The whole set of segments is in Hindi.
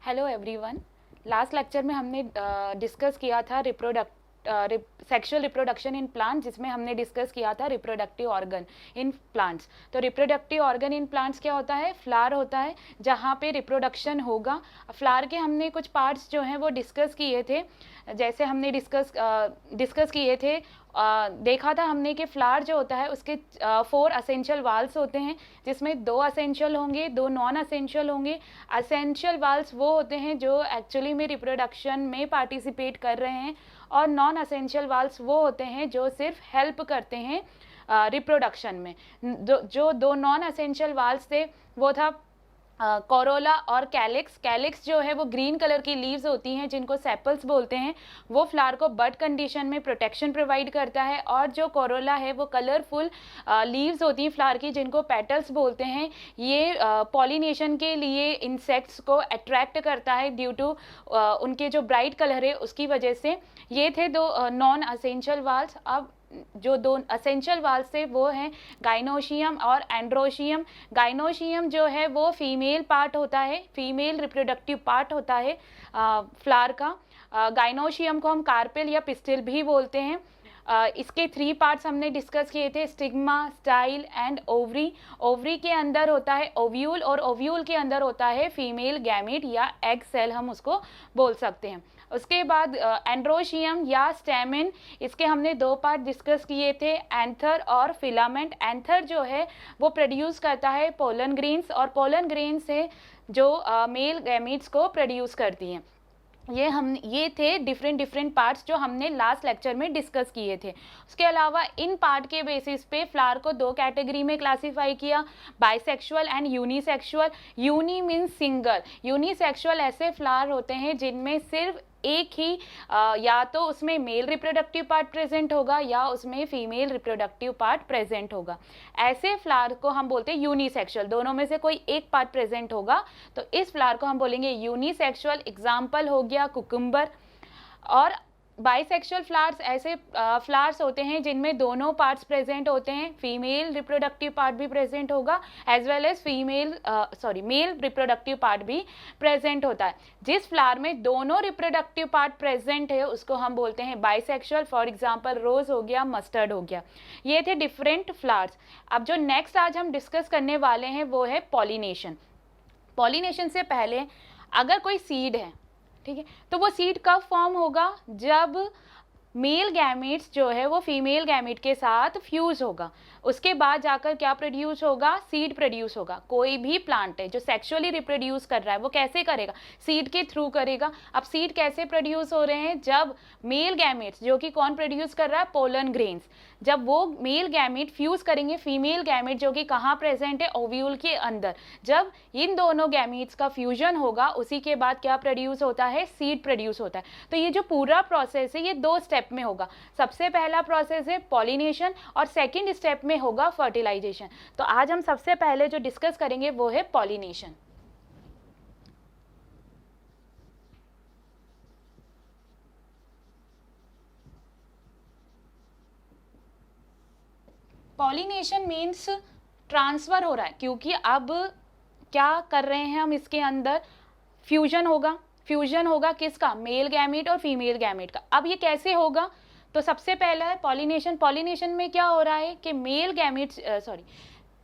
Hello everyone. लास्ट लेक्चर में हमने डिस्कस किया था सेक्सुअल रिप्रोडक्शन इन प्लांट, जिसमें हमने डिस्कस किया था रिप्रोडक्टिव ऑर्गन इन प्लांट्स। तो रिप्रोडक्टिव ऑर्गन इन प्लांट्स क्या होता है? फ्लावर होता है जहाँ पे रिप्रोडक्शन होगा। फ्लावर के हमने कुछ पार्ट्स जो हैं वो डिस्कस किए थे। जैसे हमने डिस्कस किए थे, देखा था हमने कि फ्लावर जो होता है उसके 4 असेंशियल वाल्स होते हैं, जिसमें 2 असेंशियल होंगे, 2 नॉन असेंशियल होंगे। असेंशियल वाल्स वो होते हैं जो एक्चुअली में रिप्रोडक्शन में पार्टिसिपेट कर रहे हैं, और नॉन असेंशियल वाल्स वो होते हैं जो सिर्फ हेल्प करते हैं रिप्रोडक्शन में। जो 2 नॉन असेंशियल वाल्स थे वो था कोरोला और कैलिक्स। कैलिक्स जो है वो ग्रीन कलर की लीव्स होती हैं जिनको सेपल्स बोलते हैं, वो फ्लावर को बड कंडीशन में प्रोटेक्शन प्रोवाइड करता है। और जो कोरोला है वो कलरफुल लीव्स होती हैं फ्लावर की जिनको पेटल्स बोलते हैं। ये पॉलिनेशन के लिए इंसेक्ट्स को अट्रैक्ट करता है ड्यू टू उनके जो ब्राइट कलर है उसकी वजह से। ये थे 2 नॉन असेंशियल वाल्स। अब जो 2 असेंशियल वाल्स थे वो हैं गाइनोशियम और एंड्रोशियम। गाइनोशियम जो है वो फीमेल पार्ट होता है, फीमेल रिप्रोडक्टिव पार्ट होता है फ्लावर का। गाइनोशियम को हम कार्पेल या पिस्टिल भी बोलते हैं। इसके 3 पार्ट्स हमने डिस्कस किए थे, stigma, style and ovary. Ovary के अंदर होता है ओव्यूल, और ओव्यूल के अंदर होता है फीमेल गैमीट या एग सेल, हम उसको बोल सकते हैं। उसके बाद एंड्रोशियम या स्टेमिन, इसके हमने 2 पार्ट डिस्कस किए थे, एंथर और फिलामेंट। एंथर जो है वो प्रोड्यूस करता है पोलन ग्रेन्स, और पोलन ग्रेन से जो मेल गैमीट्स को प्रोड्यूस करती हैं। ये थे डिफरेंट पार्ट्स जो हमने लास्ट लेक्चर में डिस्कस किए थे। उसके अलावा इन पार्ट के बेसिस पे फ्लावर को 2 कैटेगरी में क्लासीफाई किया, bisexual and unisexual. Uni means single, unisexual ऐसे फ्लावर होते हैं जिनमें सिर्फ एक ही या तो उसमें मेल रिप्रोडक्टिव पार्ट प्रेजेंट होगा या उसमें फीमेल रिप्रोडक्टिव पार्ट प्रेजेंट होगा। ऐसे फ्लावर को हम बोलते हैं यूनिसेक्सुअल, दोनों में से कोई एक पार्ट प्रेजेंट होगा तो इस फ्लावर को हम बोलेंगे यूनिसेक्सुअल। एग्जाम्पल हो गया कुकुम्बर। और बाइसेक्सुअल फ्लावर्स ऐसे फ्लावर्स होते हैं जिनमें दोनों पार्ट्स प्रेजेंट होते हैं, फीमेल रिप्रोडक्टिव पार्ट भी प्रेजेंट होगा as well as male reproductive part भी प्रेजेंट होता है। जिस फ्लावर में दोनों रिप्रोडक्टिव पार्ट प्रेजेंट है उसको हम बोलते हैं बाइसेक्सुअल। फॉर एग्जांपल रोज हो गया, मस्टर्ड हो गया। ये थे डिफरेंट फ्लावर्स। अब जो नेक्स्ट आज हम डिस्कस करने वाले हैं वो है पॉलिनेशन। पॉलिनेशन से पहले अगर कोई सीड है, ठीक है, तो वो सीड कब फॉर्म होगा? जब मेल गैमेट्स जो है वो फीमेल गैमेट के साथ फ्यूज होगा, उसके बाद जाकर क्या प्रोड्यूस होगा? सीड प्रोड्यूस होगा। कोई भी प्लांट है जो सेक्सुअली रिप्रोड्यूस कर रहा है वो कैसे करेगा? सीड के थ्रू करेगा। अब सीड कैसे प्रोड्यूस हो रहे हैं? जब मेल गैमेट्स, जो कि कौन प्रोड्यूस कर रहा है? Pollen grains. जब वो मेल गैमेट फ्यूज करेंगे फीमेल गैमेट जो कि कहाँ प्रेजेंट है? ओव्यूल के अंदर। जब इन दोनों गैमेट्स का फ्यूजन होगा उसी के बाद क्या प्रोड्यूस होता है? सीड प्रोड्यूस होता है। तो ये जो पूरा प्रोसेस है ये 2 स्टेप में होगा। सबसे पहला प्रोसेस है पॉलिनेशन और सेकंड स्टेप में होगा फर्टिलाइजेशन। तो आज हम सबसे पहले जो डिस्कस करेंगे वो है पॉलिनेशन। पॉलिनेशन मीन्स ट्रांसफर हो रहा है, क्योंकि अब क्या कर रहे हैं हम? इसके अंदर फ्यूजन होगा। फ्यूजन होगा किसका? मेल गैमेट और फीमेल गैमेट का। अब ये कैसे होगा? तो सबसे पहला है पॉलिनेशन। पॉलिनेशन में क्या हो रहा है कि मेल गैमेट्स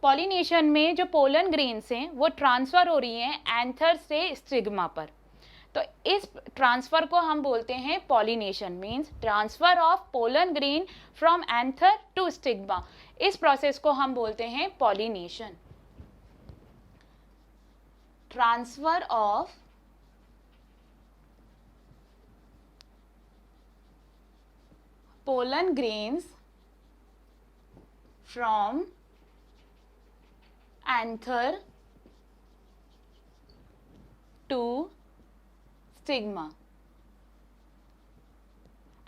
पॉलिनेशन में जो पोलन ग्रेन्स हैं वो ट्रांसफर हो रही हैं एंथर से स्टिग्मा पर। तो इस ट्रांसफर को हम बोलते हैं pollination, means transfer of pollen grain from anther to stigma. इस प्रोसेस को हम बोलते हैं pollination. Transfer of pollen grains from anther to stigma।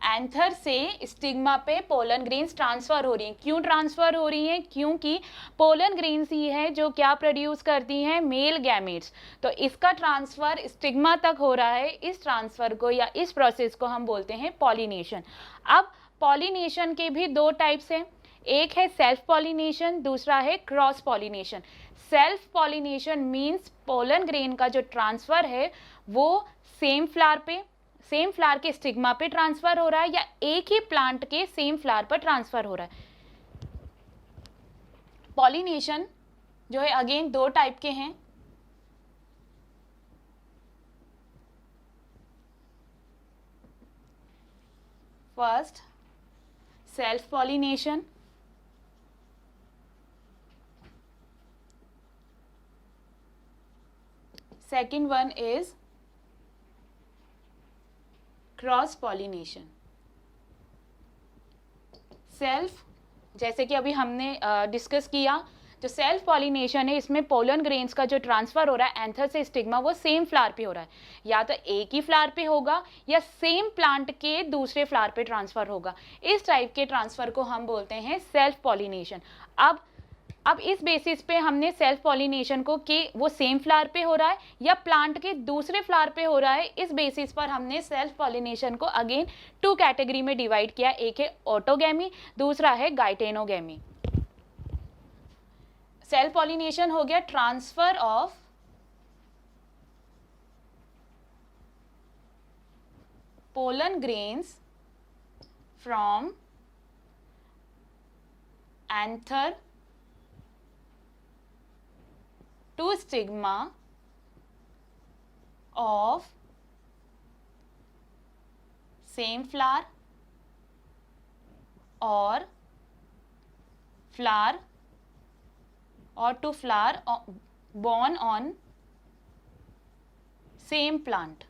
Anther से स्टिग्मा पे पोलन ग्रेन्स ट्रांसफर हो रही हैं। क्यों ट्रांसफर हो रही हैं? क्योंकि पोलन ग्रेन्स ही है जो क्या प्रोड्यूस करती हैं? Male gametes. तो इसका ट्रांसफर स्टिग्मा तक हो रहा है। इस ट्रांसफर को या इस प्रोसेस को हम बोलते हैं पॉलिनेशन। अब पॉलिनेशन के भी 2 टाइप्स हैं। एक है सेल्फ पॉलिनेशन, दूसरा है cross pollination. Self pollination means pollen grain का जो ट्रांसफर है वो सेम फ्लावर के स्टिग्मा पे ट्रांसफर हो रहा है या एक ही प्लांट के सेम फ्लावर पर ट्रांसफर हो रहा है। पॉलिनेशन जो है अगेन दो टाइप के हैं। First self pollination, second one is cross pollination. Self, जैसे कि अभी हमने डिस्कस किया, जो सेल्फ पॉलिनेशन है इसमें पोलन ग्रेन्स का जो ट्रांसफर हो रहा है एंथर से स्टिग्मा वो सेम फ्लावर पे हो रहा है, या तो एक ही फ्लावर पे होगा या सेम प्लांट के दूसरे फ्लावर पे ट्रांसफर होगा। इस टाइप के ट्रांसफर को हम बोलते हैं सेल्फ पॉलिनेशन। अब इस बेसिस पे हमने सेल्फ पॉलिनेशन को कि वो सेम फ्लावर पे हो रहा है या प्लांट के दूसरे फ्लावर पे हो रहा है, इस बेसिस पर हमने सेल्फ पॉलिनेशन को अगेन टू कैटेगरी में डिवाइड किया। एक है ऑटोगैमी, दूसरा है गाइटेनोगैमी। सेल्फ पॉलिनेशन हो गया transfer of pollen grains from anther to stigma of same flower or flower or to flower born on same plant।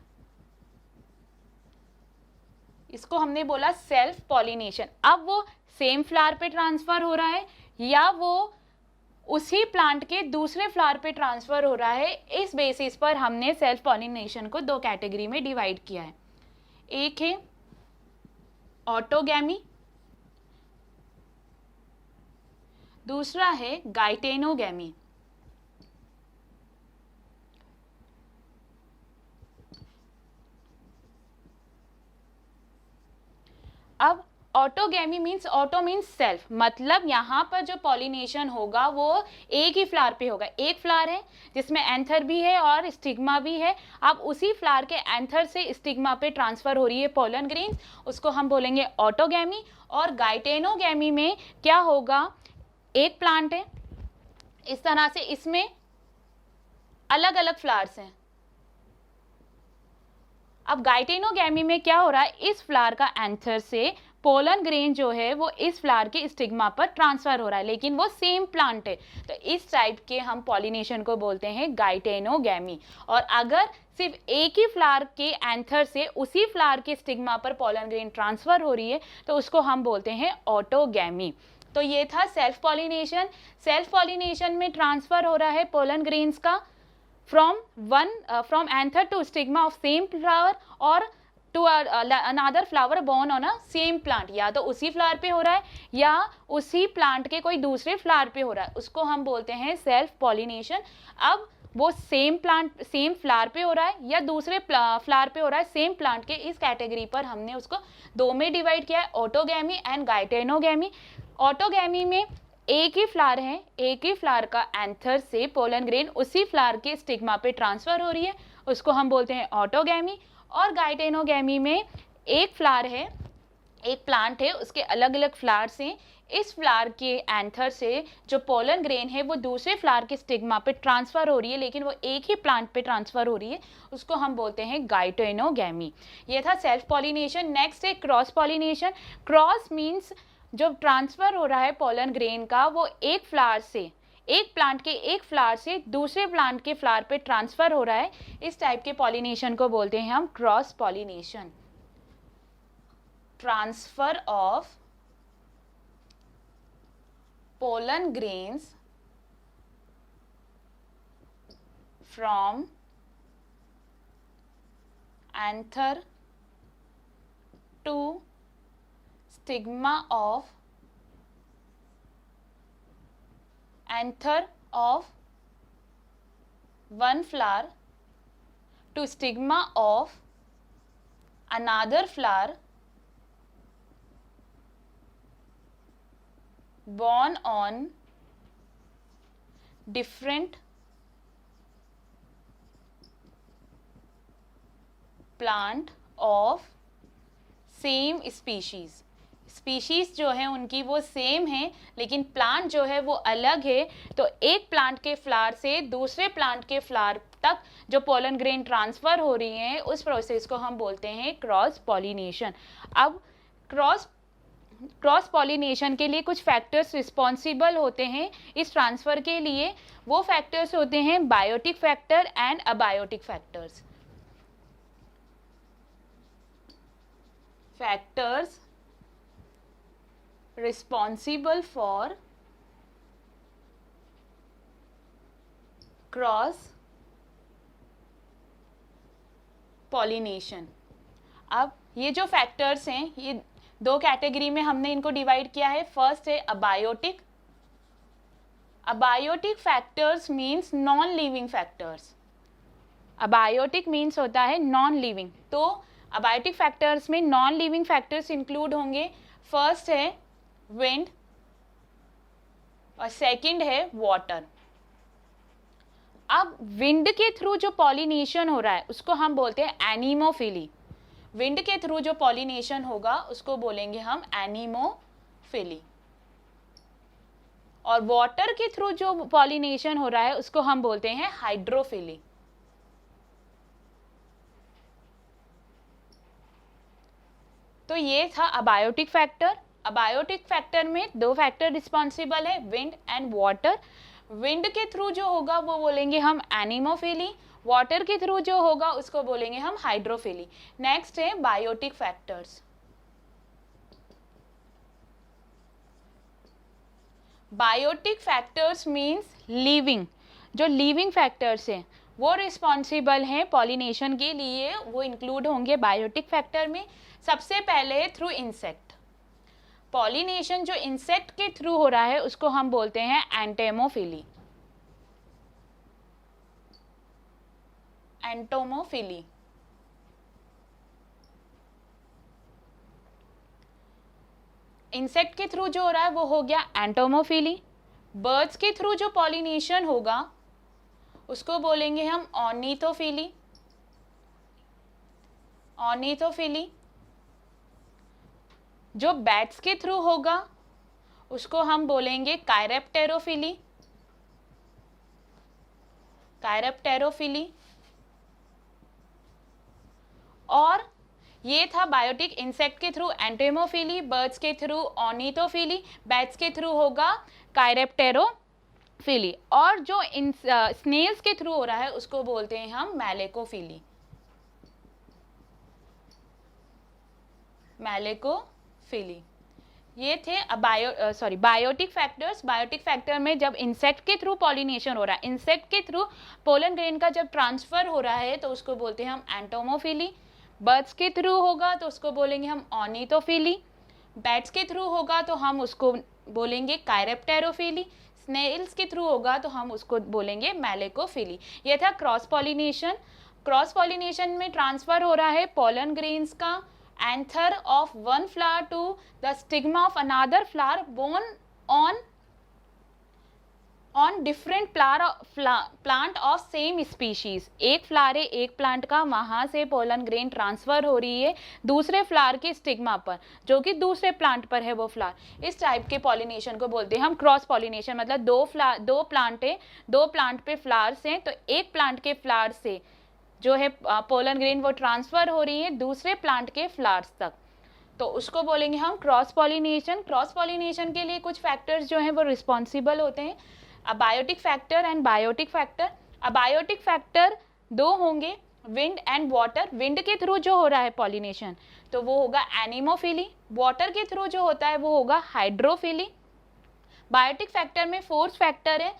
इसको हमने बोला सेल्फ पॉलिनेशन। अब वो सेम फ्लावर पे ट्रांसफर हो रहा है या वो उसी प्लांट के दूसरे फ्लावर पे ट्रांसफर हो रहा है, इस बेसिस पर हमने सेल्फ पॉलिनेशन को दो कैटेगरी में डिवाइड किया है। एक है ऑटोगैमी, दूसरा है गाइटेनोगैमी। अब autogamy means, auto means self, मतलब यहाँ पर जो पॉलिनेशन होगा वो एक ही फ्लावर पे होगा। एक फ्लावर है जिसमें एंथर भी है और स्टिग्मा भी है, अब उसी फ्लावर के एंथर से स्टिग्मा पे ट्रांसफर हो रही है पोलन ग्रेन, उसको हम बोलेंगे ऑटोगैमी। और गाइटेनोगैमी में क्या होगा, एक प्लांट है इस तरह से, इसमें अलग अलग फ्लावर्स हैं। अब गाइटेनोगैमी में क्या हो रहा है, इस फ्लावर का एंथर से पोलन ग्रेन जो है वो इस फ्लावर के स्टिग्मा पर ट्रांसफर हो रहा है, लेकिन वो सेम प्लांट है, तो इस टाइप के हम पॉलिनेशन को बोलते हैं गाइटेनोगैमी। और अगर सिर्फ एक ही फ्लावर के एंथर से उसी फ्लावर के स्टिग्मा पर पोलन ग्रेन ट्रांसफर हो रही है तो उसको हम बोलते हैं ऑटोगैमी। तो ये था सेल्फ पॉलिनेशन। सेल्फ पॉलिनेशन में ट्रांसफर हो रहा है पोलन ग्रेन्स का from anther to stigma of same flower or to another flower born on a same plant। या तो उसी फ्लावर पे हो रहा है या उसी प्लांट के कोई दूसरे फ्लावर पे हो रहा है, उसको हम बोलते हैं सेल्फ पॉलिनेशन। अब वो सेम फ्लावर पे हो रहा है या दूसरे फ्लावर पे हो रहा है सेम प्लांट के, इस कैटेगरी पर हमने उसको दो में डिवाइड किया है, ऑटोगैमी एंड गाइटेनोगैमी। ऑटोगैमी में एक ही फ्लावर है, एक ही फ्लावर का एंथर से पोलन ग्रेन उसी फ्लावर के स्टिग्मा पे ट्रांसफर हो रही है, उसको हम बोलते हैं ऑटोगैमी। और गाइटेनोगैमी में एक फ्लावर है, एक प्लांट है, उसके अलग अलग फ्लावर्स हैं, इस फ्लावर के एंथर से जो पोलन ग्रेन है वो दूसरे फ्लावर के स्टिग्मा पे ट्रांसफर हो रही है, लेकिन वो एक ही प्लांट पे ट्रांसफर हो रही है, उसको हम बोलते हैं गाइटेनोगैमी। ये था सेल्फ पॉलिनेशन। नेक्स्ट है क्रॉस पॉलिनेशन। क्रॉस मीन्स जो ट्रांसफर हो रहा है पोलन ग्रेन का वो एक फ्लावर से, एक प्लांट के एक फ्लावर से दूसरे प्लांट के फ्लावर पे ट्रांसफर हो रहा है, इस टाइप के पॉलिनेशन को बोलते हैं हम cross pollination. Transfer of pollen grains from anther to stigma of anther of one flower to stigma of another flower born on different plant of same species. Species जो है उनकी वो सेम है लेकिन प्लांट जो है वो अलग है. तो एक प्लांट के फ्लावर से दूसरे प्लांट के फ्लावर तक जो पोलन ग्रेन ट्रांसफर हो रही है उस प्रोसेस को हम बोलते हैं क्रॉस पॉलिनेशन. अब क्रॉस पॉलिनेशन के लिए कुछ फैक्टर्स रिस्पॉन्सिबल होते हैं इस ट्रांसफ़र के लिए. वो फैक्टर्स होते हैं biotic factor and abiotic factors. Factors responsible for cross pollination. अब ये जो फैक्टर्स हैं ये दो कैटेगरी में हमने इनको डिवाइड किया है. फर्स्ट है abiotic. Abiotic factors means non living factors. Abiotic means होता है नॉन लिविंग. तो अबायोटिक फैक्टर्स में नॉन लिविंग फैक्टर्स इंक्लूड होंगे. फर्स्ट है विंड और सेकंड है वाटर. अब विंड के थ्रू जो पॉलिनेशन हो रहा है उसको हम बोलते हैं एनीमोफिली. विंड के थ्रू जो पॉलिनेशन होगा उसको बोलेंगे हम एनीमोफिली. और वाटर के थ्रू जो पॉलिनेशन हो रहा है उसको हम बोलते हैं हाइड्रोफिली. तो ये था अबायोटिक फैक्टर. अबायोटिक फैक्टर में दो फैक्टर रिस्पॉन्सिबल है, विंड एंड वाटर. विंड के थ्रू जो होगा वो बोलेंगे हम एनीमोफिली. वाटर के थ्रू जो होगा उसको बोलेंगे हम हाइड्रोफिली. नेक्स्ट है biotic factors. Biotic factors means living. जो लिविंग फैक्टर्स हैं वो रिस्पॉन्सिबल हैं पॉलिनेशन के लिए. वो इंक्लूड होंगे बायोटिक फैक्टर में. सबसे पहले थ्रू इंसेक्ट. पॉलिनेशन जो इंसेक्ट के थ्रू हो रहा है उसको हम बोलते हैं एंटेमोफिली. एंटोमोफिली. इंसेक्ट के थ्रू जो हो रहा है वो हो गया एंटोमोफिली. बर्ड्स के थ्रू जो पॉलिनेशन होगा उसको बोलेंगे हम ऑर्निथोफिली. ऑर्निथोफिली. जो बैट्स के थ्रू होगा उसको हम बोलेंगे कायरेप्टेरोफिली. कायरेप्टेरोफिली. और ये था बायोटिक. इंसेक्ट के थ्रू एंटेमोफिली, बर्ड्स के थ्रू ऑर्निथोफिली, बैट्स के थ्रू होगा कायरेप्टेरोफिली. और जो स्नेल्स के थ्रू हो रहा है उसको बोलते हैं हम मैलेकोफिली. मैलेकोफिली. ये थे बायोटिक फैक्टर्स. बायोटिक फैक्टर में जब इंसेक्ट के थ्रू पॉलिनेशन हो रहा है, इंसेक्ट के थ्रू पोलन ग्रेन का जब ट्रांसफर हो रहा है तो उसको बोलते हैं हम एंटोमोफिली. बर्ड्स के थ्रू होगा तो उसको बोलेंगे हम ऑर्निथोफिली. बैट्स के थ्रू होगा तो हम उसको बोलेंगे कायरेप्टेरोफिली. स्नेल्स के थ्रू होगा तो हम उसको बोलेंगे मैलेकोफिली. ये था क्रॉस पॉलिनेशन. क्रॉस पॉलिनेशन में ट्रांसफर हो रहा है पोलन ग्रेन्स का anther of one flower to the stigma of another flower borne on different plant of same species. एक फ्लावर है एक प्लांट का, वहाँ से पोलन ग्रेन ट्रांसफ़र हो रही है दूसरे फ्लावर के स्टिग्मा पर जो कि दूसरे प्लांट पर है वो फ्लावर. इस टाइप के पॉलिनेशन को बोलते हैं हम क्रॉस पॉलिनेशन. मतलब दो प्लांट है, दो प्लांट पे फ्लावर्स हैं तो एक प्लांट के फ्लावर से जो है पोलन ग्रेन वो ट्रांसफ़र हो रही है दूसरे प्लांट के फ्लावर्स तक, तो उसको बोलेंगे हम क्रॉस पॉलिनेशन. क्रॉस पॉलिनेशन के लिए कुछ फैक्टर्स जो हैं वो रिस्पॉन्सिबल होते हैं, abiotic factor and biotic factor. Abiotic factor दो होंगे, विंड एंड वाटर. विंड के थ्रू जो हो रहा है पॉलिनेशन तो वो होगा एनीमोफिली. वाटर के थ्रू जो होता है वो होगा हाइड्रोफिली. बायोटिक फैक्टर में फोर्थ फैक्टर है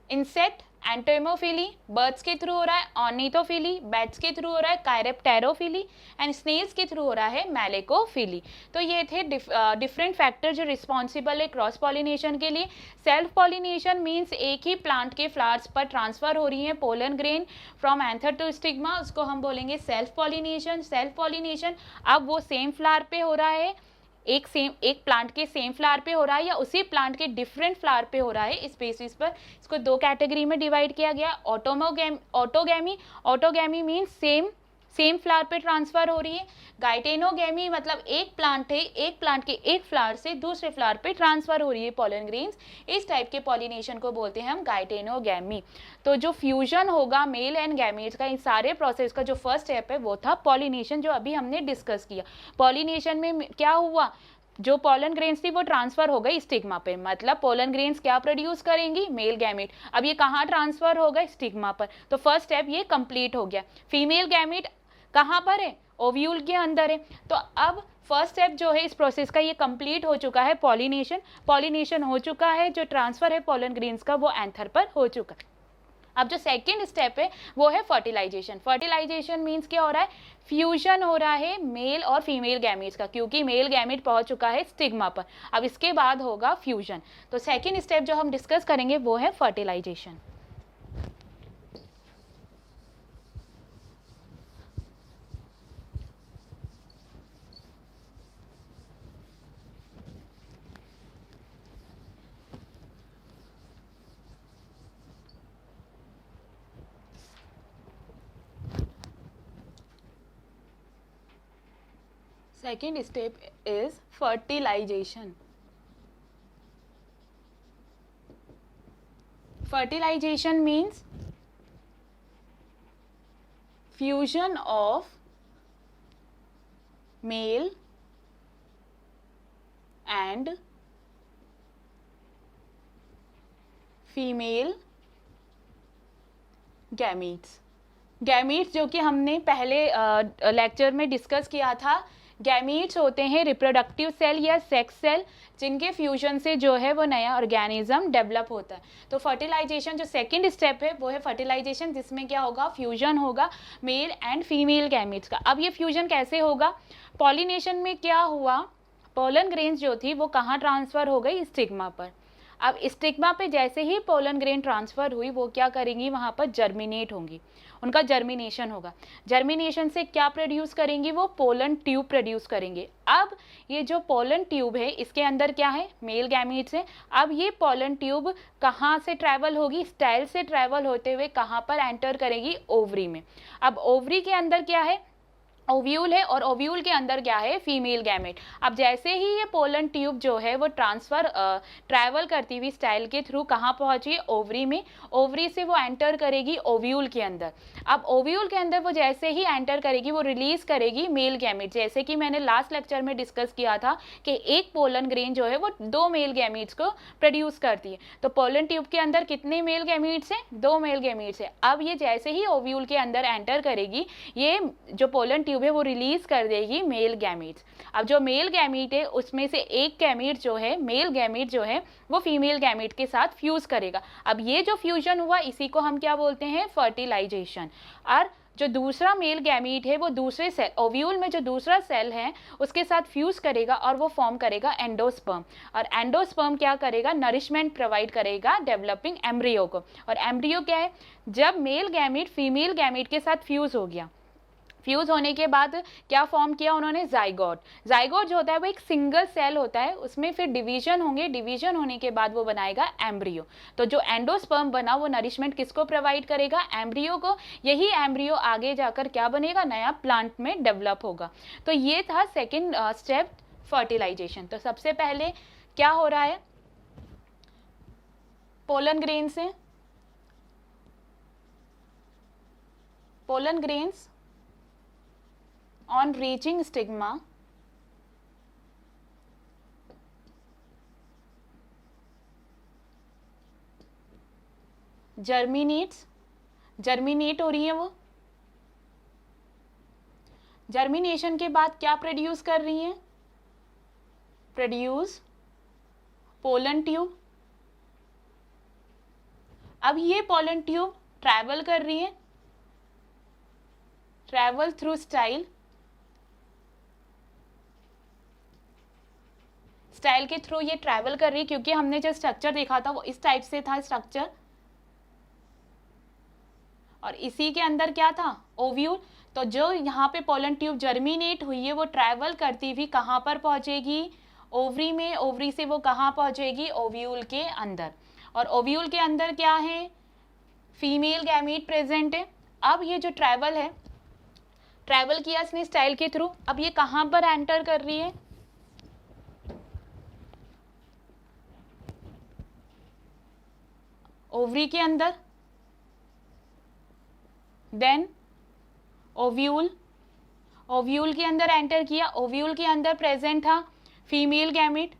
इंसेक्ट, एंटोमोफिली. बर्ड्स के थ्रू हो रहा है ऑर्निथोफिली. बैट्स के थ्रू हो रहा है कायरेप्टेरोफिली एंड स्नेल्स के थ्रू हो रहा है मैलेकोफिली. तो ये थे डिफरेंट फैक्टर जो रिस्पॉन्सिबल है क्रॉस पॉलिनेशन के लिए. सेल्फ पॉलिनेशन मीन्स एक ही प्लांट के फ्लावर्स पर ट्रांसफर हो रही है pollen grain from anther to stigma, उसको हम बोलेंगे सेल्फ पॉलिनेशन. सेल्फ पॉलिनेशन अब वो सेम फ्लावर पे हो रहा है एक प्लांट के सेम फ्लावर पे हो रहा है या उसी प्लांट के डिफरेंट फ्लावर पे हो रहा है, इस बेसिस पर इसको दो कैटेगरी में डिवाइड किया गया। Autogamy, autogamy means same flower पे ट्रांसफर हो रही है। गाइटेनोगैमी मतलब एक प्लांट है, एक प्लांट के एक फ्लावर से दूसरे फ्लावर पे ट्रांसफर हो रही है पॉलन ग्रेन्स, इस टाइप के पॉलिनेशन को बोलते हैं हम गाइटेनोगैमी। तो जो फ्यूजन होगा मेल एंड गैमेट्स का, इन सारे प्रोसेस का जो फर्स्ट स्टेप है वो था पॉलिनेशन, जो अभी हमने डिस्कस किया। पॉलिनेशन में क्या हुआ, जो पोलन ग्रेन्स थी वो ट्रांसफर हो गई स्टिग्मा पे, मतलब पोलन ग्रेन्स क्या प्रोड्यूस करेंगी, मेल गैमेट। अब ये कहाँ ट्रांसफर हो गए, स्टिग्मा पर, तो फर्स्ट स्टेप ये कंप्लीट हो गया। फीमेल गैमेट कहाँ पर है, ओव्यूल के अंदर है। तो अब फर्स्ट स्टेप जो है इस प्रोसेस का ये कंप्लीट हो चुका है, पॉलिनेशन हो चुका है, जो ट्रांसफर है पोलन ग्रेन्स का वो एंथर पर हो चुका है। अब जो सेकेंड स्टेप है वो है फर्टिलाइजेशन। फर्टिलाइजेशन मीन्स क्या हो रहा है, फ्यूजन हो रहा है मेल और फीमेल गैमेट्स का, क्योंकि मेल गैमेट पहुंच चुका है स्टिग्मा पर, अब इसके बाद होगा फ्यूजन। तो सेकेंड स्टेप जो हम डिस्कस करेंगे वो है fertilisation. Second step is fertilization. Fertilization means fusion of male and female gametes. Gametes जो कि हमने पहले लेक्चर में डिस्कस किया था, गैमीट्स होते हैं रिप्रोडक्टिव सेल या सेक्स सेल, जिनके फ्यूजन से जो है वो नया ऑर्गेनिज्म डेवलप होता है। तो फर्टिलाइजेशन जो सेकंड स्टेप है वो है फर्टिलाइजेशन, जिसमें क्या होगा, फ्यूजन होगा मेल एंड फीमेल गैमीट्स का। अब ये फ्यूजन कैसे होगा, पॉलिनेशन में क्या हुआ, पोलन ग्रेन्स जो थी वो कहाँ ट्रांसफर हो गई, स्टिग्मा पर। अब स्टिग्मा पे जैसे ही पोलन ग्रेन ट्रांसफर हुई वो क्या करेंगी, वहाँ पर जर्मिनेट होंगी, उनका जर्मिनेशन होगा। जर्मिनेशन से क्या प्रोड्यूस करेंगी, वो पोलन ट्यूब प्रोड्यूस करेंगे। अब ये जो पोलन ट्यूब है इसके अंदर क्या है, मेल गैमीट्स है। अब ये पोलन ट्यूब कहाँ से ट्रैवल होगी, स्टाइल से ट्रैवल होते हुए कहाँ पर एंटर करेगी, ओवरी में। अब ओवरी के अंदर क्या है, ओव्यूल है, और ओव्यूल के अंदर क्या है, फीमेल गैमेट। अब जैसे ही ये पोलन ट्यूब जो है वो ट्रैवल करती हुई स्टाइल के थ्रू कहाँ पहुंची, ओवरी में। ओवरी से वो एंटर करेगी ओव्यूल के अंदर। अब ओव्यूल के अंदर वो जैसे ही एंटर करेगी वो रिलीज करेगी मेल गैमेट। जैसे कि मैंने लास्ट लेक्चर में डिस्कस किया था कि एक पोलन ग्रेन जो है वो दो मेल गैमेट्स को प्रोड्यूस करती है। तो पोलन ट्यूब के अंदर कितने मेल गैमेट्स हैं, दो मेल गैमेट्स हैं। अब ये जैसे ही ओव्यूल के अंदर एंटर करेगी, ये जो पोलन ट्यूब है वो रिलीज कर देगी मेल गैमीट्स। अब जो मेल गैमीट है उसमें से एक गैमीट जो है, मेल गैमीट जो है वो फीमेल गैमीट के साथ फ्यूज करेगा। अब ये जो फ्यूजन हुआ इसी को हम क्या बोलते हैं, फर्टिलाइजेशन। और जो दूसरा मेल गैमीट है वो दूसरे सेल, ओव्यूल में जो दूसरा सेल है उसके साथ फ्यूज करेगा और वो फॉर्म करेगा एंडोस्पर्म। और एंडोस्पर्म क्या करेगा, नरिशमेंट प्रोवाइड करेगा डेवलपिंग एम्ब्रियो को। और एम्ब्रियो क्या है, जब मेल गैमीट फीमेल गैमीट के साथ फ्यूज हो गया, फ्यूज होने के बाद क्या फॉर्म किया उन्होंने, जाइगोट। जाइगोट जो होता है वो एक सिंगल सेल होता है, उसमें फिर डिवीजन होंगे, डिवीजन होने के बाद वो बनाएगा एम्ब्रियो। तो जो एंडोस्पर्म बना वो नरिशमेंट किसको प्रोवाइड करेगा, एम्ब्रियो को। यही एम्ब्रियो आगे जाकर क्या बनेगा, नया प्लांट में डेवलप होगा। तो ये था सेकेंड स्टेप, फर्टिलाइजेशन। तो सबसे पहले क्या हो रहा है, पोलन ग्रेन से pollen grains on reaching stigma germinate हो रही है। वो जर्मिनेशन के बाद क्या प्रोड्यूस कर रही है, प्रोड्यूस पोलन ट्यूब। अब ये पोलन ट्यूब ट्रैवल कर रही है, ट्रैवल थ्रू स्टाइल के थ्रू ये ट्रैवल कर रही है, क्योंकि हमने जो स्ट्रक्चर देखा था वो इस टाइप से था स्ट्रक्चर, और इसी के अंदर क्या था, ओव्यूल। तो जो यहाँ पे पोलन ट्यूब जर्मिनेट हुई है वो ट्रैवल करती हुई कहाँ पर पहुँचेगी, ओवरी में, ओवरी से वो कहाँ पहुँचेगी, ओव्यूल के अंदर, और ओव्यूल के अंदर क्या है, फीमेल गैमीट प्रेजेंट है। अब ये जो ट्रैवल है, ट्रैवल किया इसने स्टाइल के थ्रू, अब ये कहाँ पर एंटर कर रही है, ओवरी के अंदर, देन ओव्यूल, ओव्यूल के अंदर एंटर किया, ओव्यूल के अंदर प्रेजेंट था फीमेल गैमिट,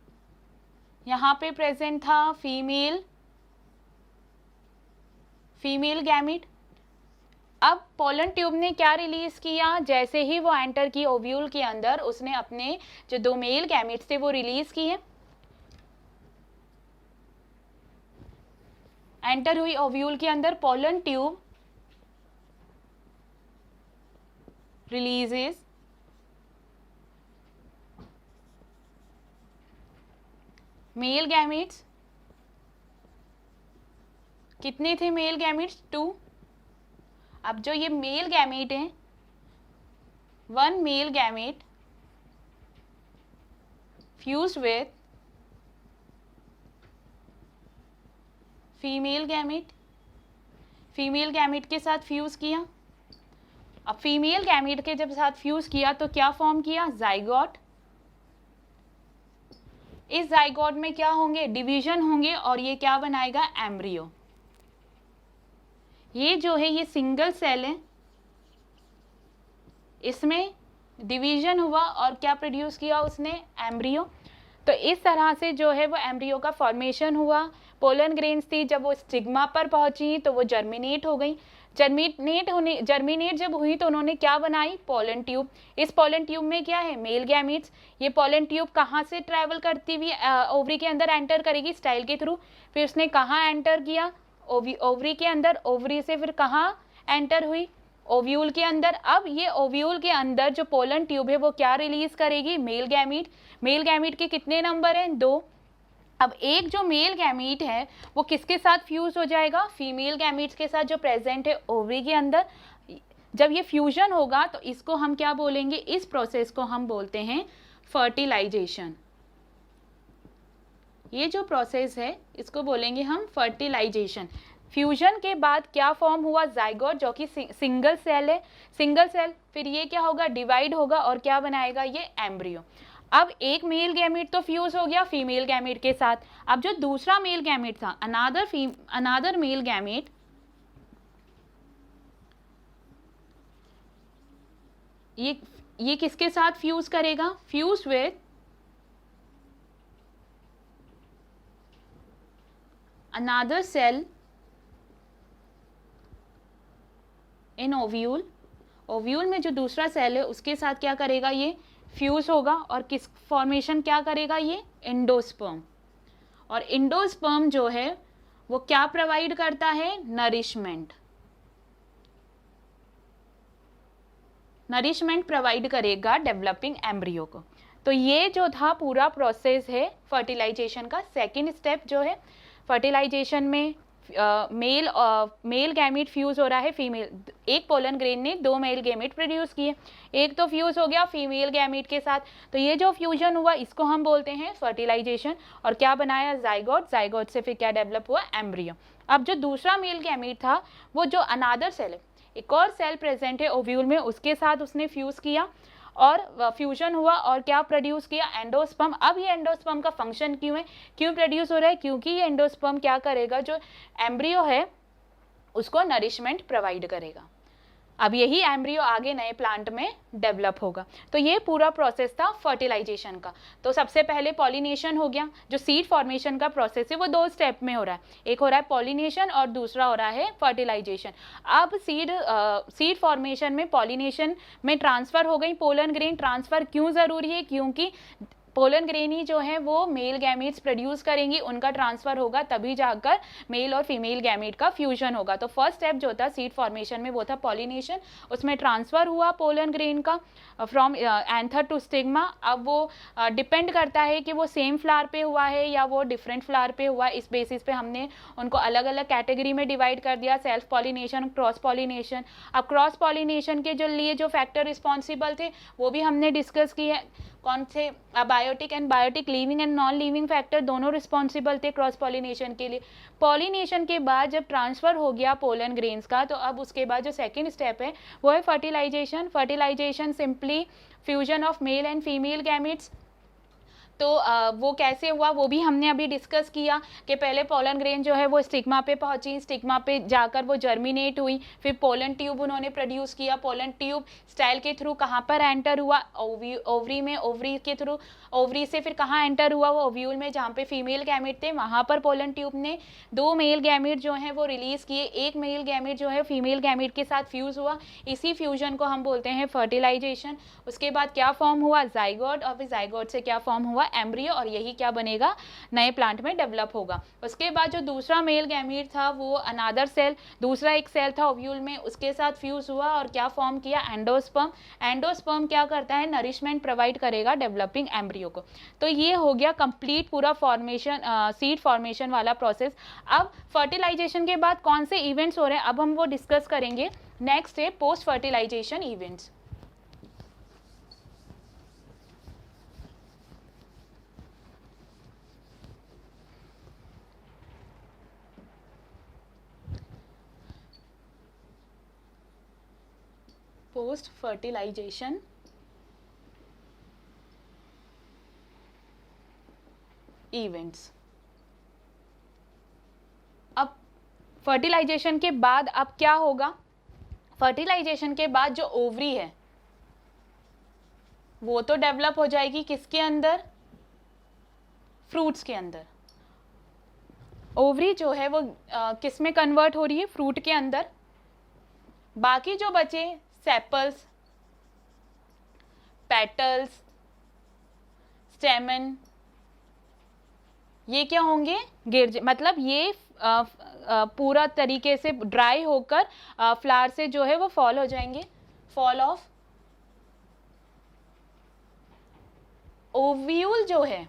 यहाँ पे प्रेजेंट था फीमेल गैमिट। अब पोलन ट्यूब ने क्या रिलीज किया, जैसे ही वो एंटर की ओव्यूल के अंदर, उसने अपने जो दो मेल गैमिट्स थे वो रिलीज किए, एंटर हुई ओव्यूल के अंदर, pollen tube releases male gametes, कितने थे मेल गैमिट्स, 2। अब जो ये मेल गैमेट है, 1 male gamete fused with female gamete, female gamete के साथ फ्यूज किया। अब फीमेल गैमेट के जब साथ फ्यूज किया तो क्या फॉर्म किया, जाइगोट। इस जाइगोट में क्या होंगे, डिवीजन होंगे, और ये क्या बनाएगा, एम्ब्रियो। ये जो है ये सिंगल सेल है, इसमें डिवीजन हुआ और क्या प्रोड्यूस किया उसने, एम्ब्रियो। तो इस तरह से जो है वो एम्ब्रियो का फॉर्मेशन हुआ। पोलन ग्रेन्स थी, जब वो स्टिग्मा पर पहुंची तो वो जर्मिनेट हो गई। जर्मिनेट जब हुई तो उन्होंने क्या बनाई, पोलन ट्यूब। इस पोलन ट्यूब में क्या है, मेल गैमीट्स। ये पोलन ट्यूब कहाँ से ट्रैवल करती हुई ओवरी के अंदर एंटर करेगी, स्टाइल के थ्रू। फिर उसने कहाँ एंटर किया, ओवरी के अंदर, ओवरी से फिर कहाँ एंटर हुई, ओव्यूल के अंदर। अब ये ओव्यूल के अंदर जो पोलन ट्यूब है वो क्या रिलीज करेगी, मेल गैमीट। मेल गैमीट के कितने नंबर हैं, 2। अब एक जो मेल गैमीट है वो किसके साथ फ्यूज हो जाएगा, फीमेल गैमीट्स के साथ जो प्रेजेंट है ओवरी के अंदर। जब ये फ्यूजन होगा तो इसको हम क्या बोलेंगे, इस प्रोसेस को हम बोलते हैं फर्टिलाइजेशन। ये जो प्रोसेस है इसको बोलेंगे हम फर्टिलाइजेशन। फ्यूजन के बाद क्या फॉर्म हुआ, जाइगोट, जो कि सिंगल सेल है, सिंगल सेल। फिर ये क्या होगा, डिवाइड होगा और क्या बनाएगा, ये एम्ब्रियो। अब एक मेल गैमेट तो फ्यूज हो गया फीमेल गैमेट के साथ। अब जो दूसरा मेल गैमेट था, अनादर मेल गैमेट, ये किसके साथ फ्यूज करेगा, fuse with another cell in ovule. Ovule में जो दूसरा सेल है उसके साथ क्या करेगा, ये फ्यूज होगा और किस फॉर्मेशन क्या करेगा, ये एंडोस्पर्म। और एंडोस्पर्म जो है वो क्या प्रोवाइड करता है, नरिशमेंट प्रोवाइड करेगा डेवलपिंग एम्ब्रियो को। तो ये जो था पूरा प्रोसेस है फर्टिलाइजेशन का। सेकेंड स्टेप जो है फर्टिलाइजेशन में मेल गैमेट फ्यूज हो रहा है फीमेल, एक पोलन ग्रेन ने 2 मेल गैमेट प्रोड्यूस किए, एक तो फ्यूज हो गया फीमेल गैमेट के साथ। तो ये जो फ्यूजन हुआ इसको हम बोलते हैं फर्टिलाइजेशन। और क्या बनाया, जाइगोट, जाइगोट से फिर क्या डेवलप हुआ, एम्ब्रियो। अब जो दूसरा मेल गैमेट था वो जो अनादर सेल है, एक और सेल प्रेजेंट है ओव्यूल में, उसके साथ उसने फ्यूज किया और फ्यूजन हुआ और क्या प्रोड्यूस किया, एंडोस्पर्म। अब ये एंडोस्पर्म का फंक्शन क्यों है, क्यों प्रोड्यूस हो रहा है, क्योंकि ये एंडोस्पर्म क्या करेगा, जो एम्ब्रियो है उसको नरिशमेंट प्रोवाइड करेगा। अब यही एम्ब्रियो आगे नए प्लांट में डेवलप होगा। तो ये पूरा प्रोसेस था फर्टिलाइजेशन का। तो सबसे पहले पॉलिनेशन हो गया। जो सीड फॉर्मेशन का प्रोसेस है वो 2 स्टेप में हो रहा है, एक हो रहा है पॉलिनेशन और दूसरा हो रहा है फर्टिलाइजेशन। अब सीड फॉर्मेशन में पॉलिनेशन में ट्रांसफर हो गई पोलन ग्रेन। ट्रांसफर क्यों ज़रूरी है, क्योंकि पोलन ग्रेन ही जो है वो मेल गैमीट्स प्रोड्यूस करेंगी, उनका ट्रांसफर होगा, तभी जाकर मेल और फीमेल गैमीट का फ्यूजन होगा। तो फर्स्ट स्टेप जो था सीड फॉर्मेशन में वो था पॉलिनेशन, उसमें ट्रांसफर हुआ पोलन ग्रेन का फ्रॉम एंथर टू स्टिग्मा। अब वो डिपेंड करता है कि वो सेम फ्लावर पे हुआ है या वो डिफरेंट फ्लावर पे हुआ, इस बेसिस पे हमने उनको अलग अलग कैटेगरी में डिवाइड कर दिया, सेल्फ पॉलिनेशन, क्रॉस पॉलिनेशन। अब क्रॉस पॉलिनेशन के जो लिए जो फैक्टर रिस्पॉन्सिबल थे वो भी हमने डिस्कस किए, कौन से abiotic and biotic, living and non living factor दोनों रिस्पॉन्सिबल थे क्रॉस पॉलिनेशन के लिए। पॉलिनेशन के बाद जब ट्रांसफर हो गया पोलन ग्रेन्स का, तो अब उसके बाद जो सेकेंड स्टेप है वो है fertilization. Fertilization simply fusion of male and female gametes. तो वो कैसे हुआ वो भी हमने अभी डिस्कस किया कि पहले पोलन ग्रेन जो है वो स्टिग्मा पे पहुंची, स्टिग्मा पे जाकर वो जर्मिनेट हुई, फिर पोलन ट्यूब उन्होंने प्रोड्यूस किया। पोलन ट्यूब स्टाइल के थ्रू कहाँ पर एंटर हुआ, ओवरी में, ओवरी के थ्रू, ओवरी से फिर कहाँ एंटर हुआ, वो ओव्यूल में जहाँ पे फीमेल गैमेट थे वहाँ पर पोलन ट्यूब ने 2 मेल गैमेट जो हैं वो रिलीज़ किए, एक मेल गैमेट जो है फीमेल गैमेट के साथ फ्यूज़ हुआ, इसी फ्यूजन को हम बोलते हैं फर्टिलाइजेशन। उसके बाद क्या फॉर्म हुआ, जाइगोट, और फिर जाइगोट से क्या फॉर्म हुआ, एम्ब्रियो, और यही क्या बनेगा, नए प्लांट में डेवलप होगा। उसके बाद जो दूसरा मेल गैमीट था वो अनादर सेल, दूसरा एक सेल था ओव्यूल में, उसके साथ फ्यूज हुआ और क्या फॉर्म किया, एंडोस्पर्म। एंडोस्पर्म क्या करता है, नरिशमेंट प्रोवाइड करेगा डेवलपिंग एम्ब्रियो को। तो ये हो गया कंप्लीट पूरा फॉर्मेशन, सीड फॉर्मेशन वाला प्रोसेस। अब फर्टिलाइजेशन के बाद कौन से इवेंट्स हो रहे हैं अब हम वो डिस्कस करेंगे। नेक्स्ट है post fertilization events. Post fertilization events. अब फर्टिलाइजेशन के बाद अब क्या होगा, फर्टिलाइजेशन के बाद जो ओवरी है वो तो डेवलप हो जाएगी किसके अंदर, फ्रूट्स के अंदर। ओवरी जो है वो किस में कन्वर्ट हो रही है, फ्रूट के अंदर। बाकी जो बचे सेपल्स, पेटल्स, स्टेमन, ये क्या होंगे, मतलब ये पूरा तरीके से ड्राई होकर फ्लावर से जो है वो फॉल हो जाएंगे, फॉल ऑफ ओव्यूल जो है,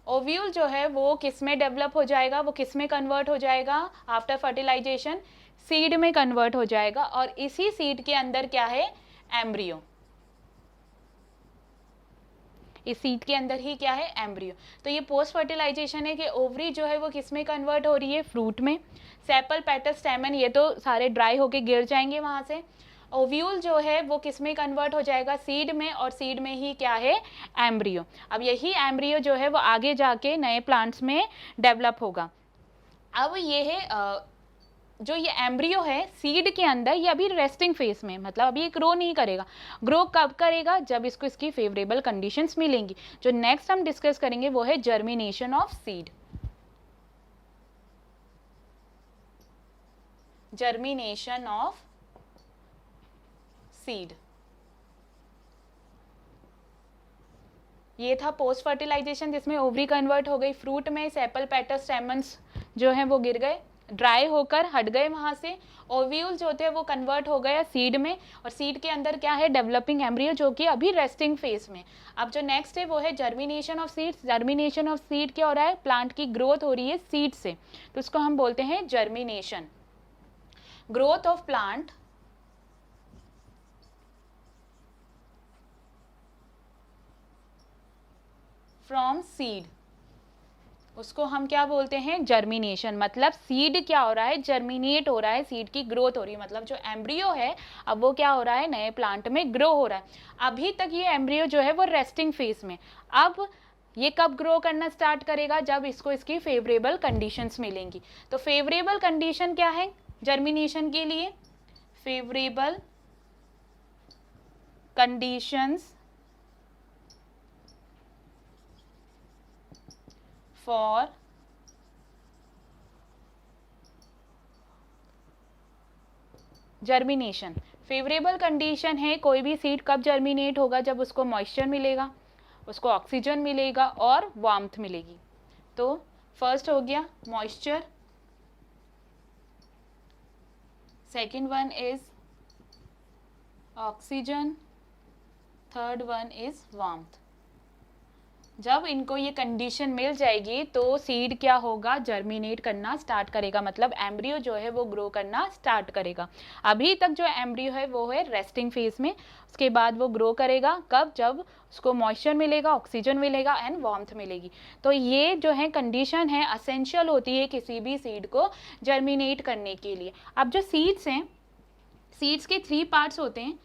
ओव्यूल जो है वो किस में डेवलप हो जाएगा, वो किस में कन्वर्ट हो जाएगा आफ्टर फर्टिलाइजेशन, सीड में कन्वर्ट हो जाएगा, और इसी सीड के अंदर क्या है, एम्ब्रियो। इस सीड के अंदर ही क्या है, एम्ब्रियो। तो ये पोस्ट फर्टिलाइजेशन है कि ओवरी जो है वो किस में कन्वर्ट हो रही है, फ्रूट में। सेपल, पेटल, स्टेमन ये तो सारे ड्राई होके गिर जाएंगे वहां से। ओव्यूल जो है वो किस में कन्वर्ट हो जाएगा, सीड में, और सीड में ही क्या है, एम्ब्रियो। अब यही एम्ब्रियो जो है वो आगे जाके नए प्लांट्स में डेवलप होगा। अब ये है जो ये एम्ब्रियो है सीड के अंदर, ये अभी रेस्टिंग फेज में, मतलब अभी ये ग्रो नहीं करेगा। ग्रो कब करेगा, जब इसको इसकी फेवरेबल कंडीशंस मिलेंगी। जो नेक्स्ट हम डिस्कस करेंगे वो है germination of seed. Germination of seed, ये था पोस्ट फर्टिलाइजेशन जिसमें ओवरी कन्वर्ट हो गई फ्रूट में, सेपल, पेटल, स्टेमन्स जो हैं वो गिर गए, ड्राई होकर हट गए वहां से। ओव्यूल जो थे वो कन्वर्ट हो गया सीड में, और सीड के अंदर क्या है, डेवलपिंग एम्ब्रियो जो कि अभी रेस्टिंग फेज में। अब जो नेक्स्ट है वो है germination of seeds. Germination of seed क्या हो रहा है, प्लांट की ग्रोथ हो रही है सीड से, तो उसको हम बोलते हैं germination. Growth of plant from seed, उसको हम क्या बोलते हैं, जर्मिनेशन। मतलब सीड क्या हो रहा है, जर्मिनेट हो रहा है, सीड की ग्रोथ हो रही है, मतलब जो एम्ब्रियो है अब वो क्या हो रहा है, नए प्लांट में ग्रो हो रहा है। अभी तक ये एम्ब्रियो जो है वो रेस्टिंग फेज में, अब ये कब ग्रो करना स्टार्ट करेगा, जब इसको इसकी फेवरेबल कंडीशंस मिलेंगी। तो फेवरेबल कंडीशन क्या है जर्मिनेशन के लिए, favourable conditions for germination. Favourable condition है कोई भी सीड कब जर्मिनेट होगा, जब उसको मॉइस्चर मिलेगा, उसको ऑक्सीजन मिलेगा और वार्मथ मिलेगी। तो फर्स्ट हो गया moisture, second one is oxygen, third one is warmth. जब इनको ये कंडीशन मिल जाएगी तो सीड क्या होगा, जर्मिनेट करना स्टार्ट करेगा, मतलब एम्ब्रियो जो है वो ग्रो करना स्टार्ट करेगा। अभी तक जो एम्ब्रियो है वो है रेस्टिंग फेज में, उसके बाद वो ग्रो करेगा कब, जब उसको मॉइस्चर मिलेगा, ऑक्सीजन मिलेगा एंड वार्मथ मिलेगी। तो ये जो है कंडीशन है असेंशियल होती है किसी भी सीड को जर्मिनेट करने के लिए। अब जो सीड्स हैं, सीड्स के 3 पार्ट्स होते हैं।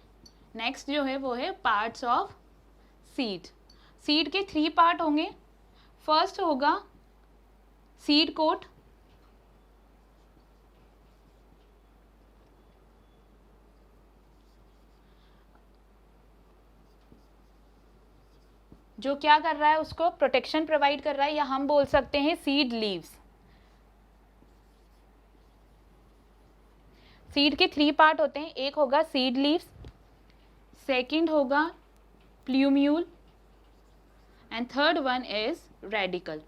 नेक्स्ट जो है वो है पार्ट्स ऑफ सीड। सीड के 3 पार्ट होंगे। फर्स्ट होगा सीड कोट, जो क्या कर रहा है, उसको प्रोटेक्शन प्रोवाइड कर रहा है, या हम बोल सकते हैं सीड लीव्स। सीड के 3 पार्ट होते हैं, एक होगा सीड लीव्स, सेकंड होगा plumule and third one is radical.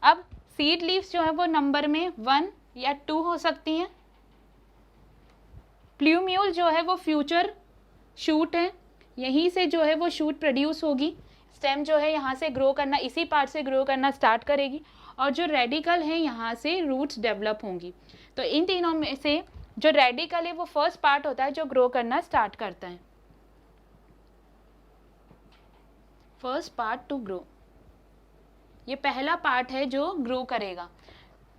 अब सीड लीव्स जो है वो नंबर में 1 या 2 हो सकती हैं। प्ल्यूम्यूल जो है वो फ्यूचर शूट है, यहीं से जो है वो शूट प्रोड्यूस होगी, स्टेम जो है यहाँ से ग्रो करना, इसी पार्ट से ग्रो करना स्टार्ट करेगी, और जो रेडिकल है यहाँ से रूट्स डेवलप होंगी। तो इन तीनों में से जो रेडिकल है वो फर्स्ट पार्ट होता है जो ग्रो करना स्टार्ट करता है, फर्स्ट पार्ट टू ग्रो, ये पहला पार्ट है जो ग्रो करेगा।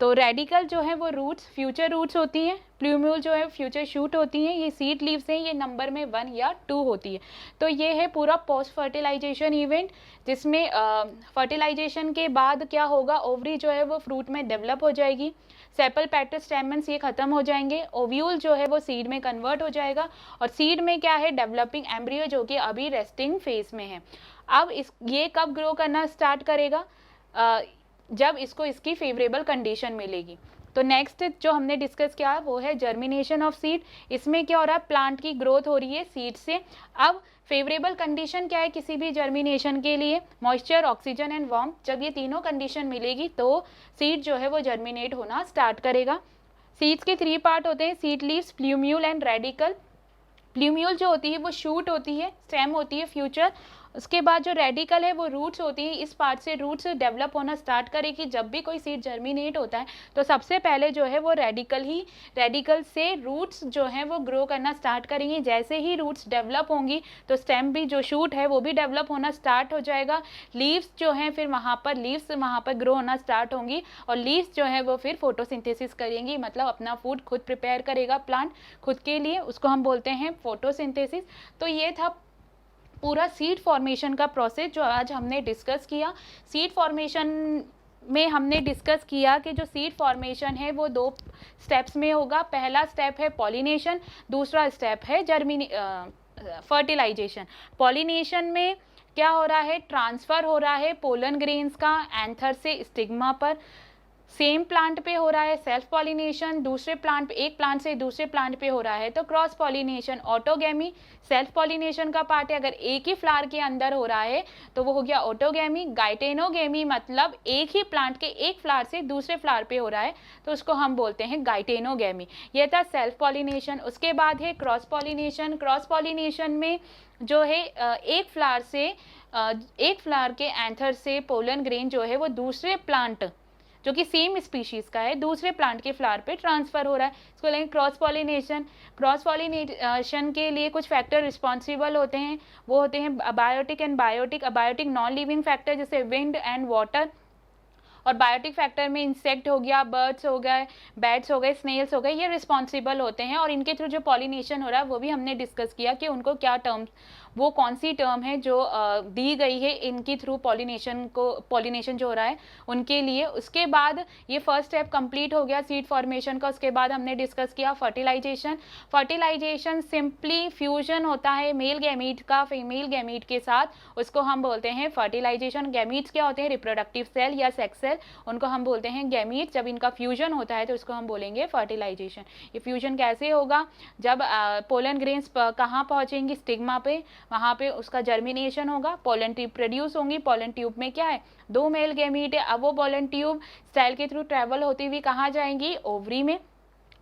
तो रेडिकल जो है वो रूट्स, फ्यूचर रूट्स होती हैं, प्ल्यूम्यूल जो है फ्यूचर शूट होती हैं, ये सीड लीव्स हैं, ये नंबर में 1 या 2 होती है। तो ये है पूरा पोस्ट फर्टिलाइजेशन इवेंट, जिसमें फर्टिलाइजेशन के बाद क्या होगा, ओवरी जो है वो फ्रूट में डेवलप हो जाएगी, सेपल पेटल स्टेमन्स ये खत्म हो जाएंगे, ओव्यूल जो है वो सीड में कन्वर्ट हो जाएगा, और सीड में क्या है, डेवलपिंग एम्ब्रियो जो कि अभी रेस्टिंग फेज में है। अब ये कब ग्रो करना स्टार्ट करेगा, जब इसको इसकी फेवरेबल कंडीशन मिलेगी। तो नेक्स्ट जो हमने डिस्कस किया है वो है जर्मिनेशन ऑफ सीड। इसमें क्या हो रहा है, प्लांट की ग्रोथ हो रही है सीड से। अब फेवरेबल कंडीशन क्या है किसी भी जर्मिनेशन के लिए, मॉइस्चर, ऑक्सीजन एंड वार्मथ। जब ये तीनों कंडीशन मिलेगी तो सीड जो है वो जर्मिनेट होना स्टार्ट करेगा। सीड्स के 3 पार्ट होते हैं, seed leaves, plumule and radical. Plumule जो होती है वो शूट होती है, स्टेम होती है फ्यूचर। उसके बाद जो रेडिकल है वो रूट्स होती हैं, इस पार्ट से रूट्स डेवलप होना स्टार्ट करेगी। जब भी कोई सीड जर्मिनेट होता है तो सबसे पहले जो है वो रेडिकल से रूट्स जो हैं वो ग्रो करना स्टार्ट करेंगी। जैसे ही रूट्स डेवलप होंगी तो स्टेम भी, जो शूट है वो भी डेवलप होना स्टार्ट हो जाएगा। लीव्स जो हैं फिर वहाँ पर ग्रो होना स्टार्ट होंगी, और लीव्स जो है वो फिर फोटोसिंथेसिस करेंगी, मतलब अपना फूड खुद प्रिपेयर करेगा प्लांट खुद के लिए, उसको हम बोलते हैं फोटोसिंथेसिस। तो ये था पूरा सीड फॉर्मेशन का प्रोसेस जो आज हमने डिस्कस किया। सीड फॉर्मेशन में हमने डिस्कस किया कि जो सीड फॉर्मेशन है वो 2 स्टेप्स में होगा। पहला स्टेप है पॉलिनेशन, दूसरा स्टेप है फर्टिलाइजेशन। पॉलिनेशन में क्या हो रहा है, ट्रांसफ़र हो रहा है पोलन ग्रेन्स का एंथर से स्टिग्मा पर। सेम प्लांट पे हो रहा है सेल्फ पॉलिनेशन, दूसरे प्लांट पे, एक प्लांट से दूसरे प्लांट पे हो रहा है तो cross pollination. Autogamy self pollination का पार्ट है, अगर एक ही फ्लावर के अंदर हो रहा है तो वो हो गया ऑटोगैमी। गाइटेनोगैमी मतलब एक ही प्लांट के एक फ्लावर से दूसरे फ्लावर पे हो रहा है तो उसको हम बोलते हैं गाइटेनोगैमी। ये था सेल्फ पॉलिनेशन। उसके बाद है क्रॉस पॉलिनेशन। क्रॉस पॉलिनेशन में जो है एक फ्लावर के एंथर से पोलन ग्रेन जो है वो दूसरे प्लांट जो कि सेम स्पीशीज़ का है दूसरे प्लांट के फ्लावर पे ट्रांसफ़र हो रहा है, इसको लेंगे क्रॉस पॉलिनेशन। क्रॉस पॉलिनेशन के लिए कुछ फैक्टर रिस्पॉन्सिबल होते हैं, वो होते हैं abiotic and biotic. Abiotic non living factor जैसे विंड एंड वाटर, और बायोटिक फैक्टर में इंसेक्ट हो गया, बर्ड्स हो गए, बैट्स हो गए, स्नेल्स हो गए, ये रिस्पॉन्सिबल होते हैं। और इनके थ्रू जो पॉलिनेशन हो रहा है वो भी हमने डिस्कस किया कि उनको क्या टर्म्स, वो कौन सी टर्म है जो दी गई है इनकी थ्रू पॉलिनेशन जो हो रहा है उनके लिए। उसके बाद ये फर्स्ट स्टेप कंप्लीट हो गया सीड फॉर्मेशन का। उसके बाद हमने डिस्कस किया फर्टिलाइजेशन। फर्टिलाइजेशन सिंपली फ्यूजन होता है मेल गैमीट का फीमेल गैमीट के साथ, उसको हम बोलते हैं फर्टिलाइजेशन। गैमीट्स क्या होते हैं, रिप्रोडक्टिव सेल या सेक्स सेल, उनको हम बोलते हैं गैमीट। जब इनका फ्यूजन होता है तो इसको हम बोलेंगे फर्टिलाइजेशन। ये फ्यूजन कैसे होगा, जब पोलन ग्रेन्स कहाँ पहुँचेंगी, स्टिग्मा पे, वहाँ पे उसका जर्मिनेशन होगा, पोलन ट्यूब प्रोड्यूस होंगी। पोलन ट्यूब में क्या है, 2 मेल गैमीट है। अब वो पोलन ट्यूब सेल के थ्रू ट्रेवल होती हुई कहाँ जाएंगी, ओवरी में।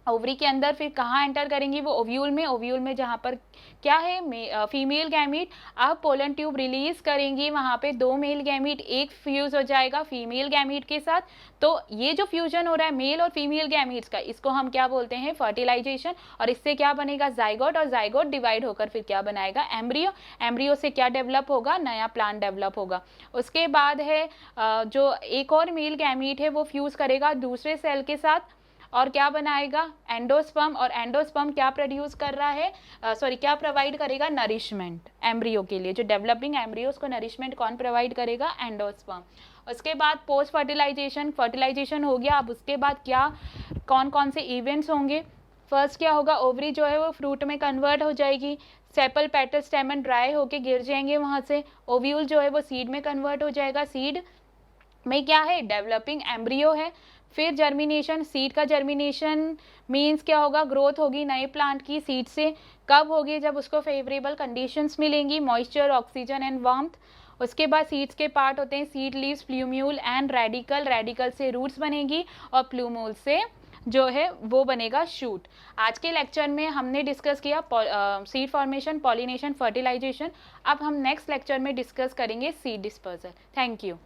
ओवरी के अंदर फिर कहाँ एंटर करेंगी, वो ओव्यूल में। ओव्यूल में जहाँ पर क्या है, फीमेल गैमीट। अब पोलन ट्यूब रिलीज करेंगी, वहाँ पे 2 मेल गैमीट, एक फ्यूज हो जाएगा फीमेल गैमीट के साथ। तो ये जो फ्यूजन हो रहा है मेल और फीमेल गैमीट्स का, इसको हम क्या बोलते हैं, फर्टिलाइजेशन। और इससे क्या बनेगा, जाइगोट। और जाइगोट डिवाइड होकर फिर क्या बनाएगा, एम्ब्रियो। एम्ब्रियो से क्या डेवलप होगा, नया प्लांट डेवलप होगा। उसके बाद है जो एक और मेल गैमीट है वो फ्यूज करेगा दूसरे सेल के साथ और क्या बनाएगा, एंडोस्पर्म। और एंडोस्पर्म क्या प्रोड्यूस कर रहा है, क्या प्रोवाइड करेगा, नरिशमेंट एम्ब्रियो के लिए। जो डेवलपिंग एम्ब्रियोज को नरिशमेंट कौन प्रोवाइड करेगा, एंडोस्पर्म। उसके बाद पोस्ट फर्टिलाइजेशन, फर्टिलाइजेशन हो गया। अब उसके बाद क्या, कौन कौन से इवेंट्स होंगे। फर्स्ट क्या होगा, ओवरी जो है वो फ्रूट में कन्वर्ट हो जाएगी। सेपल पेटल स्टेमन ड्राई होके गिर जाएंगे वहाँ से। ओव्यूल जो है वो सीड में कन्वर्ट हो जाएगा। सीड में क्या है, डेवलपिंग एम्ब्रियो है। फिर जर्मिनेशन, सीड का जर्मिनेशन मीन्स क्या होगा, ग्रोथ होगी नए प्लांट की सीड से। कब होगी, जब उसको फेवरेबल कंडीशंस मिलेंगी, मॉइस्चर, ऑक्सीजन एंड वार्मथ। उसके बाद सीड्स के पार्ट होते हैं seed leaves, plumule and radical. Radical से रूट्स बनेगी और प्लूम्यूल से जो है वो बनेगा शूट। आज के लेक्चर में हमने डिस्कस किया सीड फॉर्मेशन, पॉलिनेशन, फर्टिलाइजेशन। अब हम नेक्स्ट लेक्चर में डिस्कस करेंगे सीड डिस्पर्सल। Thank you.